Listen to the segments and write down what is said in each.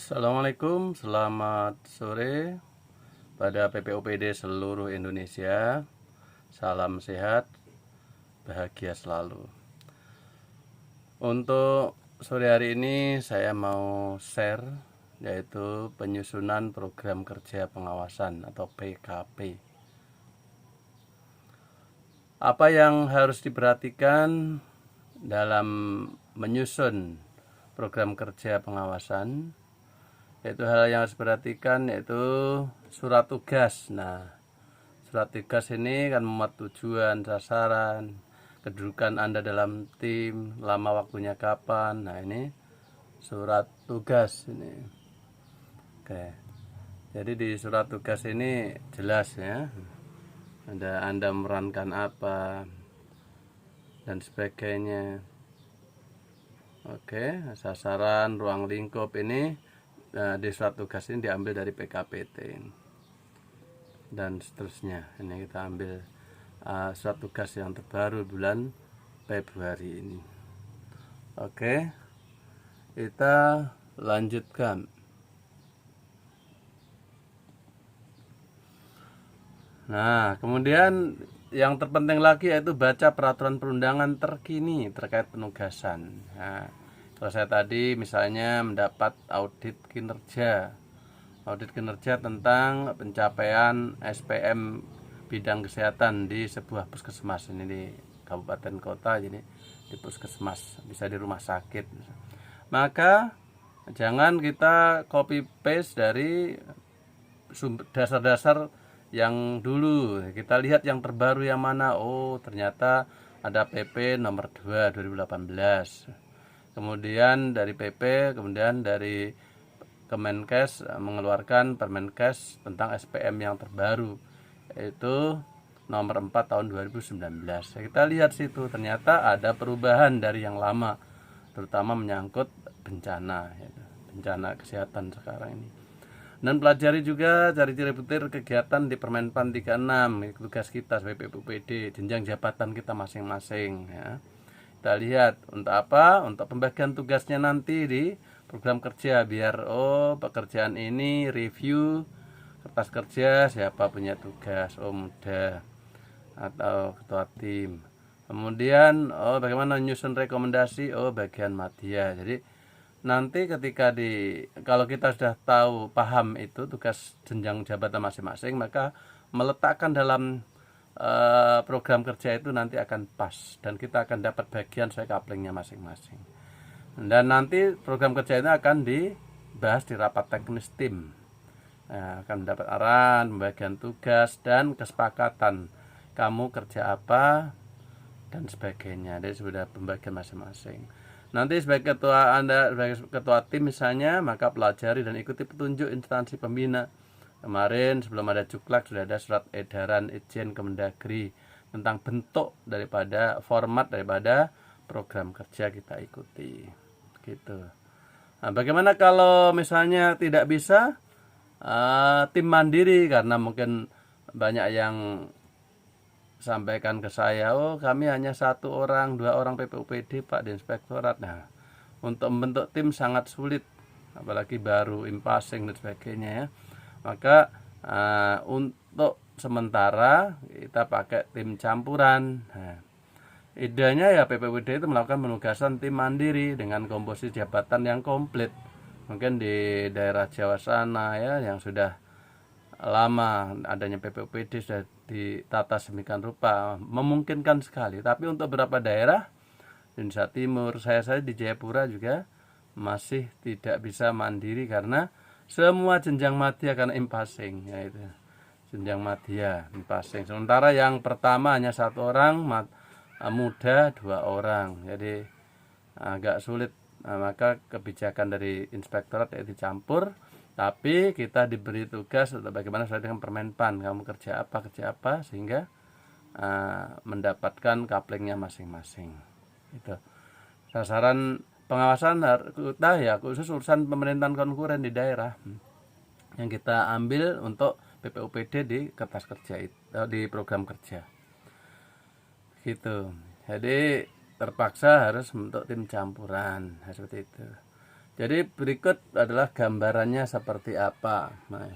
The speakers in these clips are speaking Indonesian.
Assalamualaikum, selamat sore pada PPOPD seluruh Indonesia. Salam sehat, bahagia selalu. Untuk sore hari ini saya mau share yaitu penyusunan program kerja pengawasan atau PKP. Apa yang harus diperhatikan dalam menyusun program kerja pengawasan? Yaitu hal yang harus diperhatikan yaitu surat tugas. Nah, surat tugas ini kan memuat tujuan, sasaran, kedudukan Anda dalam tim, lama waktunya kapan. Nah, ini surat tugas ini. Oke. Jadi di surat tugas ini jelas ya. Anda memerankan apa dan sebagainya. Oke, sasaran, ruang lingkup ini di surat tugas ini diambil dari PKPT dan seterusnya. Ini kita ambil surat tugas yang terbaru bulan Februari ini. Oke, kita lanjutkan. Nah, kemudian yang terpenting lagi yaitu baca peraturan perundangan terkini terkait penugasan. Nah, kalau saya tadi misalnya mendapat audit kinerja tentang pencapaian SPM bidang kesehatan di sebuah puskesmas, ini di kabupaten kota, jadi di puskesmas, bisa di rumah sakit. Maka jangan kita copy paste dari dasar-dasar yang dulu. Kita lihat yang terbaru yang mana. Oh, ternyata ada PP nomor 2 2018. Kemudian dari PP, kemudian dari Kemenkes mengeluarkan Permenkes tentang SPM yang terbaru, yaitu nomor 4 tahun 2019. Kita lihat situ, ternyata ada perubahan dari yang lama, terutama menyangkut bencana, bencana kesehatan sekarang ini. Dan pelajari juga cari-cari butir kegiatan di Permenpan 36, tugas kita sebagai PPOPD, jenjang jabatan kita masing-masing ya. Kita lihat untuk apa? Untuk pembagian tugasnya nanti di program kerja, biar pekerjaan ini review kertas kerja, siapa punya tugas, mudah atau ketua tim. Kemudian bagaimana nyusun rekomendasi, bagian media. Jadi nanti ketika kalau kita sudah tahu, paham itu tugas jenjang jabatan masing-masing, maka meletakkan dalam program kerja itu nanti akan pas dan kita akan dapat bagian sesuai couplingnya masing-masing. Dan nanti program kerja ini akan dibahas di rapat teknis tim. Nah, akan mendapat arahan, pembagian tugas dan kesepakatan kamu kerja apa dan sebagainya. Jadi sudah pembagian masing-masing. Nanti sebagai ketua Anda, sebagai ketua tim misalnya, maka pelajari dan ikuti petunjuk instansi pembina. Kemarin sebelum ada Juklak sudah ada surat edaran Itjen Kemendagri tentang bentuk daripada format daripada program kerja kita ikuti. Gitu. Nah, bagaimana kalau misalnya tidak bisa tim mandiri, karena mungkin banyak yang sampaikan ke saya, kami hanya 1 orang, 2 orang PPOPD Pak di Inspektorat. Nah, untuk membentuk tim sangat sulit, apalagi baru impasing dan sebagainya ya. Maka untuk sementara kita pakai tim campuran. Nah, idenya ya PPWD itu melakukan penugasan tim mandiri dengan komposisi jabatan yang komplit. Mungkin di daerah Jawa sana ya, yang sudah lama adanya PPOPD sudah ditata sedemikian rupa, memungkinkan sekali. Tapi untuk beberapa daerah di Indonesia Timur, saya di Jayapura juga masih tidak bisa mandiri karena semua jenjang madya karena impasing, yaitu jenjang madya impasing. Sementara yang pertama hanya 1 orang, muda 2 orang, jadi agak sulit. Nah, maka kebijakan dari inspektorat yaitu dicampur, tapi kita diberi tugas untuk bagaimana sesuai dengan Permenpan, kamu kerja apa sehingga mendapatkan couplingnya masing-masing. Itu sasaran pengawasan kita ya khusus urusan pemerintahan konkuren di daerah yang kita ambil untuk PPOPD di kertas kerja itu, di program kerja gitu. Jadi terpaksa harus membentuk tim campuran seperti itu. Jadi berikut adalah gambarannya seperti apa. Nah,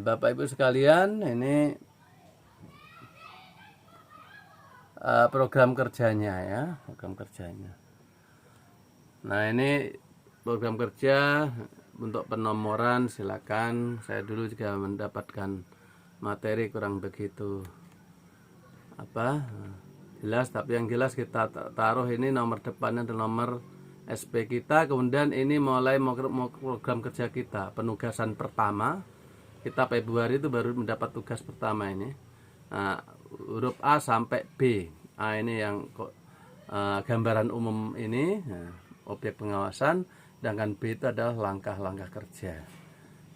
Bapak Ibu sekalian, ini program kerjanya ya, program kerjanya. Nah, ini program kerja untuk penomoran, silakan. Saya dulu juga mendapatkan materi kurang begitu jelas, tapi yang jelas kita taruh ini nomor depannya adalah nomor SP kita. Kemudian ini mulai program kerja kita, penugasan pertama kita Februari itu baru mendapat tugas pertama ini. Nah, huruf A sampai B. A ini yang gambaran umum ini, objek pengawasan, sedangkan B itu adalah langkah-langkah kerja.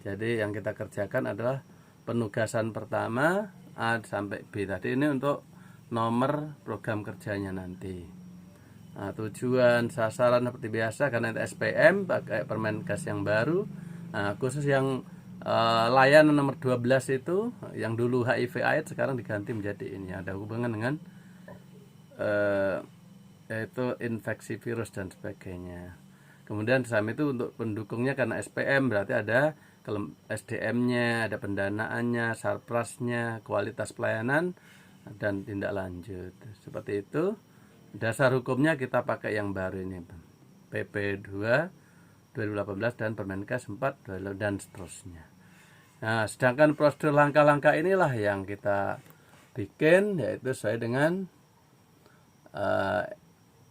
Jadi yang kita kerjakan adalah penugasan pertama A sampai B tadi. Ini untuk nomor program kerjanya nanti. Nah, tujuan sasaran seperti biasa karena itu SPM pakai Permenkes yang baru. Nah, khusus yang layanan nomor 12 itu yang dulu HIV AIDS sekarang diganti menjadi ini, ada hubungan dengan yaitu infeksi virus dan sebagainya. Kemudian SAM itu untuk pendukungnya karena SPM berarti ada SDM-nya, ada pendanaannya, sarprasnya, kualitas pelayanan dan tindak lanjut. Seperti itu. Dasar hukumnya kita pakai yang baru ini, PP 2 2018 dan Permenkes 4 dan seterusnya. Nah, sedangkan prosedur langkah-langkah inilah yang kita bikin, yaitu sesuai dengan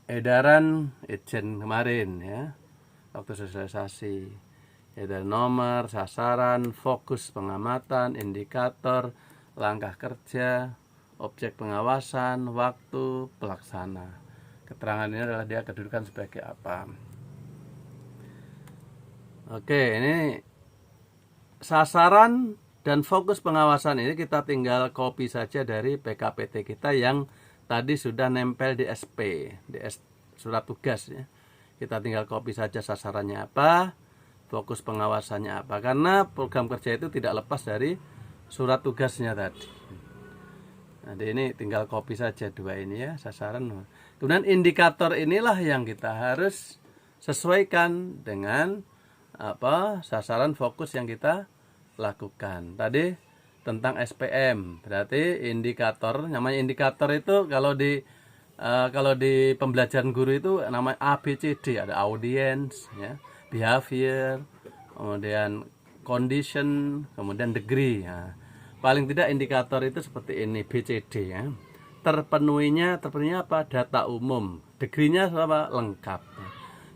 edaran Itjen kemarin ya, waktu sosialisasi, yaitu nomor, sasaran, fokus pengamatan, indikator, langkah kerja, objek pengawasan, waktu, pelaksana. Keterangan ini adalah dia kedudukan sebagai apa. Oke, ini sasaran dan fokus pengawasan ini kita tinggal copy saja dari PKPT kita yang tadi sudah nempel di SP, di surat tugas ya. Kita tinggal copy saja sasarannya apa, fokus pengawasannya apa, karena program kerja itu tidak lepas dari surat tugasnya tadi. Nah, ini tinggal copy saja dua ini ya, sasaran. Kemudian indikator inilah yang kita harus sesuaikan dengan sasaran fokus yang kita lakukan. Tadi tentang SPM, berarti indikator, namanya indikator itu kalau di pembelajaran guru itu namanya ABCD, ada audience, ya, behavior, kemudian condition, kemudian degree. Ya. Paling tidak indikator itu seperti ini, BCD ya. Terpenuhinya apa? Data umum. Degree-nya apa? Lengkap.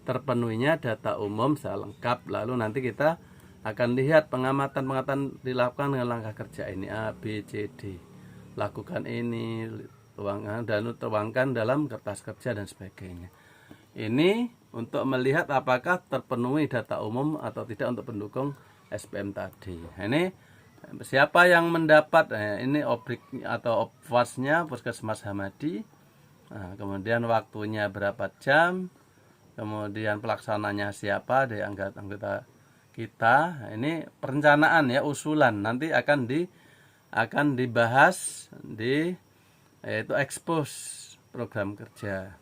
Terpenuhinya data umum secara lengkap. Lalu nanti kita akan lihat pengamatan dilakukan dengan langkah kerja ini A, B, C, D. Lakukan ini, tuangkan dalam kertas kerja dan sebagainya. Ini untuk melihat apakah terpenuhi data umum atau tidak untuk pendukung SPM tadi. Ini siapa yang mendapat, ini obrik atau opvasnya Puskesmas Hamadi. Nah, kemudian waktunya berapa jam, kemudian pelaksananya siapa dari anggota kita. Ini perencanaan ya, usulan nanti akan dibahas yaitu expose program kerja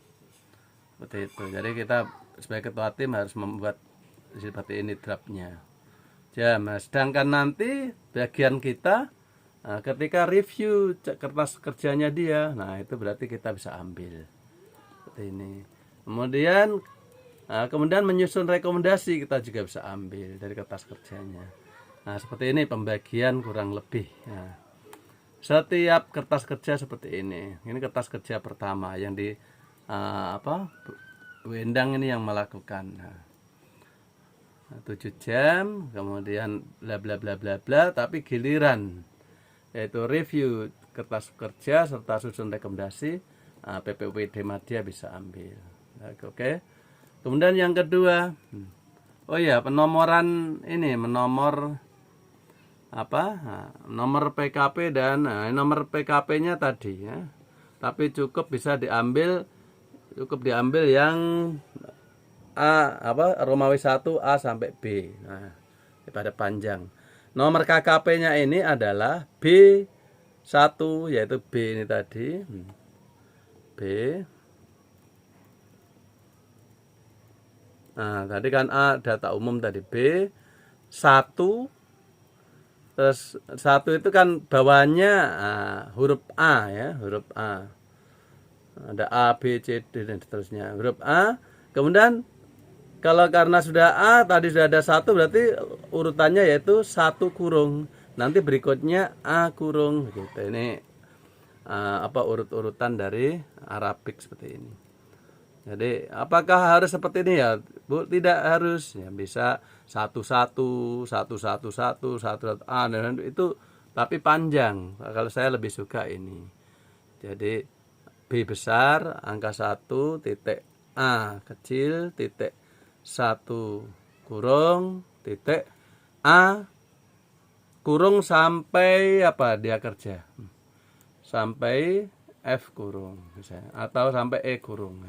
seperti itu. Jadi kita sebagai ketua tim harus membuat seperti ini draftnya. Ya, sedangkan nanti bagian kita ketika review kertas kerjanya dia, nah itu berarti kita bisa ambil seperti ini. Kemudian menyusun rekomendasi kita juga bisa ambil dari kertas kerjanya. Nah seperti ini pembagian kurang lebih. Nah, setiap kertas kerja seperti ini. Ini kertas kerja pertama yang di Wendang ini yang melakukan. Nah, 7 jam, kemudian bla bla bla bla bla, tapi giliran yaitu review kertas kerja serta susun rekomendasi, PPWD Madya bisa ambil. Oke. Kemudian yang kedua, penomoran ini, menomor nomor PKP dan nomor PKP-nya tadi ya. Tapi bisa diambil yang Romawi 1 A sampai B. Nah, pada panjang. Nomor KKP-nya ini adalah B1, yaitu B ini tadi. B Nah, tadi kan A data umum, tadi B 1, terus 1 itu kan bawahnya huruf A ya, huruf A. Ada A, B, C, D dan seterusnya. Huruf A. Kemudian kalau karena sudah A tadi sudah ada 1, berarti urutannya yaitu 1 kurung. Nanti berikutnya A kurung gitu. Ini urut-urutan dari Arabik seperti ini. Jadi apakah harus seperti ini ya, Bu? Tidak harus. Ya bisa 1 1 1 1 1 1 A dan itu, tapi panjang. Kalau saya lebih suka ini. Jadi B besar, angka 1, titik A kecil, titik 1 kurung, titik A kurung sampai apa dia kerja. Sampai F kurung misalnya, atau sampai E kurung.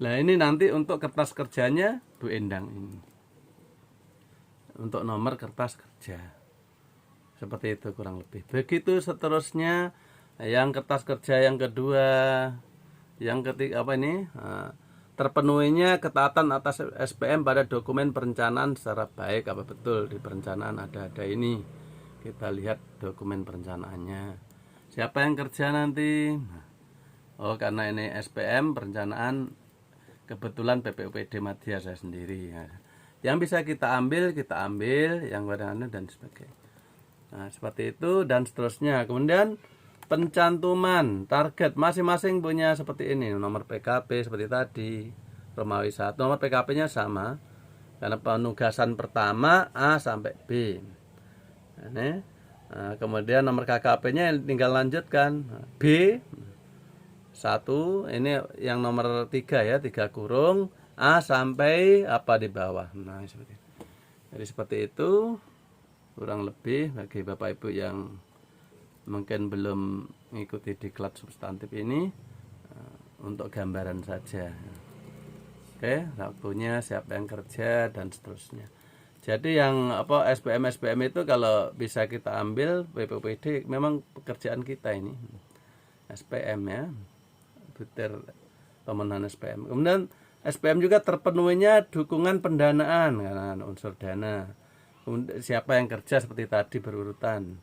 Nah ini nanti untuk kertas kerjanya Bu Endang ini. Untuk nomor kertas kerja. Seperti itu kurang lebih. Begitu seterusnya yang kertas kerja yang kedua. Yang ketiga apa ini? Terpenuhinya ketaatan atas SPM pada dokumen perencanaan secara baik. Apa betul di perencanaan ada ini? Kita lihat dokumen perencanaannya. Siapa yang kerja nanti? Oh, karena ini SPM perencanaan, kebetulan PPUPD Madya saya sendiri ya. Yang bisa kita ambil yang barangnya dan sebagainya. Nah, seperti itu dan seterusnya. Kemudian pencantuman target masing-masing punya seperti ini. Nomor PKP seperti tadi, Romawi 1. Nomor PKP-nya sama. Karena penugasan pertama A sampai B. Ini. Nah, kemudian nomor KKP-nya tinggal lanjutkan B 1, ini yang nomor 3 ya, 3 kurung A sampai apa di bawah. Nah, seperti itu. Jadi seperti itu kurang lebih bagi Bapak Ibu yang mungkin belum mengikuti diklat substantif ini, untuk gambaran saja. Oke, waktunya siapa yang kerja dan seterusnya. Jadi yang SPM itu kalau bisa kita ambil PPUPD, memang pekerjaan kita ini SPM ya, butir pemenuhan SPM. Kemudian SPM juga terpenuhinya dukungan pendanaan karena unsur dana. Kemudian siapa yang kerja seperti tadi berurutan.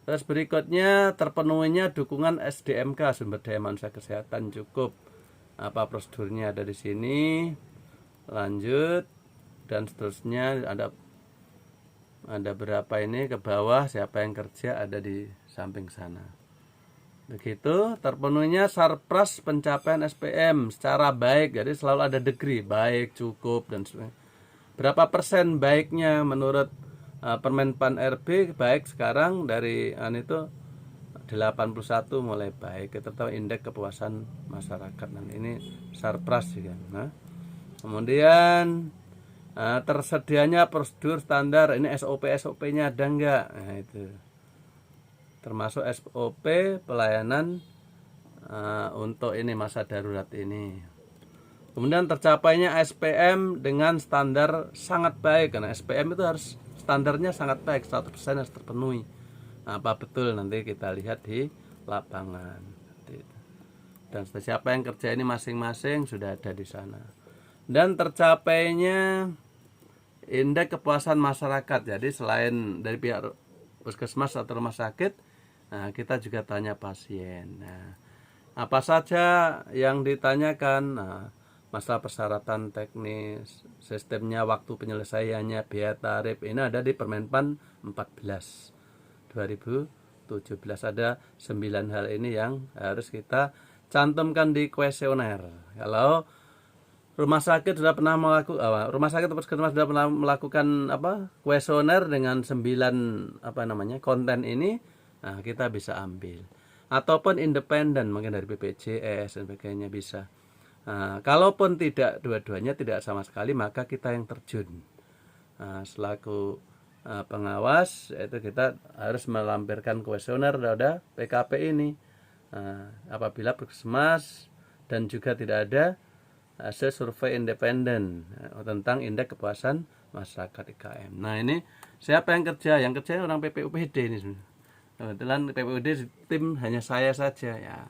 Terus berikutnya terpenuhinya dukungan SDMK, sumber daya manusia kesehatan cukup. Apa prosedurnya ada di sini. Lanjut dan seterusnya, ada berapa ini ke bawah, siapa yang kerja ada di samping sana. Begitu terpenuhinya sarpras pencapaian SPM secara baik, jadi selalu ada degree baik, cukup dan sebagainya. Berapa persen baiknya menurut Permenpan RB baik sekarang dari itu 81 mulai baik. Kita tahu indeks kepuasan masyarakat. Nah, ini sarpras juga. Nah, kemudian tersedianya prosedur standar, ini SOP-nya ada enggak? Nah, itu termasuk SOP pelayanan untuk ini masa darurat ini. Kemudian tercapainya SPM dengan standar sangat baik, karena SPM itu harus standarnya sangat baik, 100% harus terpenuhi. Nah, apa betul nanti kita lihat di lapangan. Dan siapa yang kerja ini masing-masing sudah ada di sana. Dan tercapainya indeks kepuasan masyarakat. Jadi selain dari pihak puskesmas atau rumah sakit, nah, kita juga tanya pasien. Nah, apa saja yang ditanyakan? Nah, masalah persyaratan teknis, sistemnya, waktu penyelesaiannya, biaya tarif, ini ada di Permenpan 14 2017. Ada 9 hal ini yang harus kita cantumkan di kuesioner. Kalau rumah sakit sudah pernah melakukan, rumah sakit atau puskesmas sudah pernah melakukan kuesioner dengan 9 konten ini, nah, kita bisa ambil. Ataupun independen, mungkin dari BPJS dan sebagainya bisa. Nah, kalaupun tidak, dua-duanya tidak sama sekali, maka kita yang terjun. Nah, selaku pengawas, itu kita harus melampirkan kuesioner pada PKP ini. Nah, apabila puskesmas dan juga tidak ada hasil survei independen tentang indeks kepuasan masyarakat IKM. Nah, ini siapa yang kerja? Yang kerja orang PPUPD ini. Kebetulan PPUPD tim hanya saya saja ya.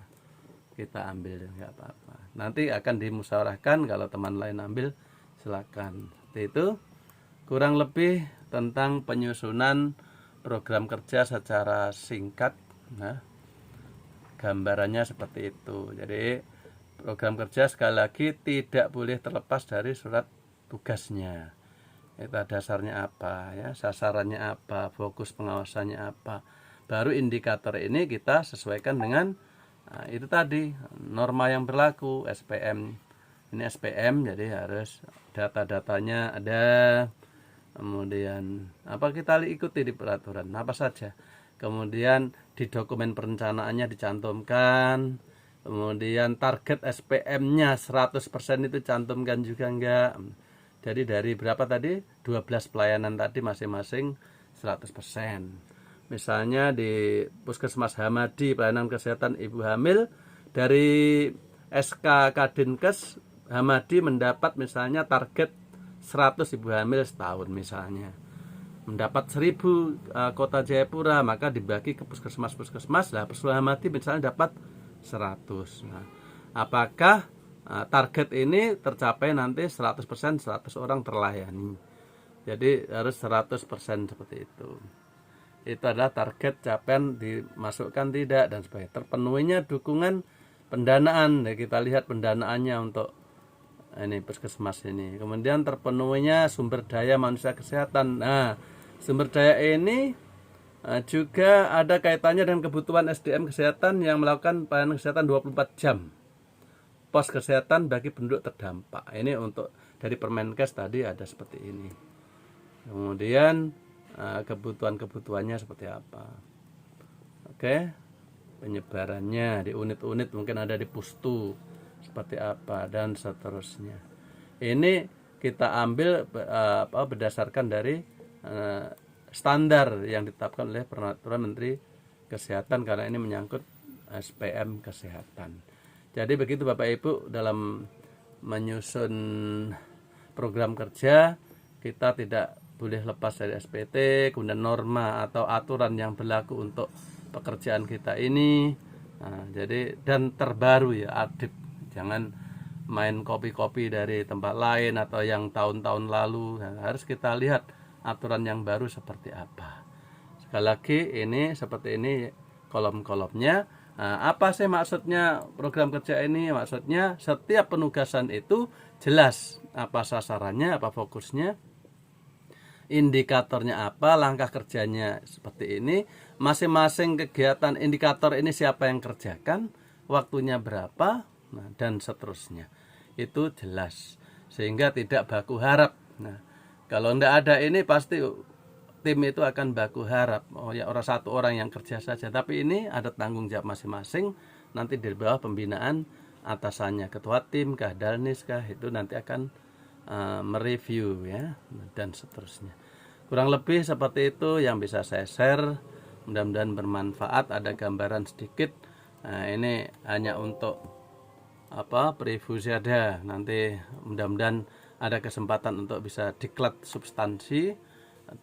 Kita ambil nggak apa-apa. Nanti akan dimusyawarahkan, kalau teman lain ambil Silakan. Seperti itu kurang lebih tentang penyusunan program kerja secara singkat. Nah, gambarannya seperti itu. Jadi program kerja sekali lagi tidak boleh terlepas dari surat tugasnya. Itu dasarnya apa ya, sasarannya apa, fokus pengawasannya apa. Baru indikator ini kita sesuaikan dengan itu tadi norma yang berlaku SPM. Ini SPM jadi harus data-datanya ada. Kemudian apa kita ikuti di peraturan apa saja. Kemudian di dokumen perencanaannya dicantumkan. Kemudian target SPM-nya 100% itu cantumkan juga enggak. Jadi dari berapa tadi? 12 pelayanan tadi masing-masing 100%. Misalnya di Puskesmas Hamadi pelayanan kesehatan ibu hamil, dari SK Kadinkes Hamadi mendapat misalnya target 100 ibu hamil setahun misalnya. Mendapat 1000 kota Jayapura, maka dibagi ke puskesmas-puskesmas. Lah Puskesmas Hamadi misalnya dapat 100. Nah, apakah target ini tercapai nanti 100%, 100 orang terlayani. Jadi harus 100% seperti itu. Itu adalah target capaian dimasukkan tidak dan sebagainya. Terpenuhinya dukungan pendanaan. Nah, kita lihat pendanaannya untuk ini puskesmas ini. Kemudian terpenuhinya sumber daya manusia kesehatan. Nah, sumber daya ini juga ada kaitannya dengan kebutuhan SDM kesehatan yang melakukan pelayanan kesehatan 24 jam. Pos kesehatan bagi penduduk terdampak. Ini untuk dari Permenkes tadi ada seperti ini. Kemudian kebutuhan-kebutuhannya seperti apa. Oke. Penyebarannya di unit-unit mungkin ada di Pustu seperti apa dan seterusnya. Ini kita ambil berdasarkan dari standar yang ditetapkan oleh Peraturan Menteri Kesehatan karena ini menyangkut SPM kesehatan. Jadi begitu Bapak Ibu dalam menyusun program kerja, kita tidak boleh lepas dari SPT, kemudian norma atau aturan yang berlaku untuk pekerjaan kita ini. Nah, jadi dan terbaru ya, update. Jangan main copy-copy dari tempat lain atau yang tahun-tahun lalu. Nah, harus kita lihat aturan yang baru seperti apa. Sekali lagi ini seperti ini kolom-kolomnya. Nah, apa sih maksudnya program kerja ini? Maksudnya setiap penugasan itu jelas apa sasarannya, apa fokusnya, indikatornya apa, langkah kerjanya seperti ini. Masing-masing kegiatan indikator ini siapa yang kerjakan, waktunya berapa, nah, dan seterusnya. Itu jelas sehingga tidak baku harap. Nah, kalau tidak ada ini pasti tim itu akan baku harap, oh ya satu orang yang kerja saja. Tapi ini ada tanggung jawab masing-masing. Nanti di bawah pembinaan atasannya, ketua tim kah, dalnis kah, itu nanti akan mereview ya dan seterusnya. Kurang lebih seperti itu yang bisa saya share. Mudah-mudahan bermanfaat. Ada gambaran sedikit. Nah, ini hanya untuk preview saja. Nanti mudah-mudahan ada kesempatan untuk bisa diklat substansi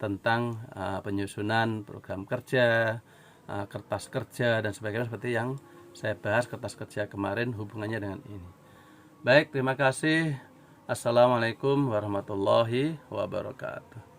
tentang penyusunan program kerja, kertas kerja dan sebagainya seperti yang saya bahas kertas kerja kemarin hubungannya dengan ini. Baik, terima kasih. Assalamualaikum warahmatullahi wabarakatuh.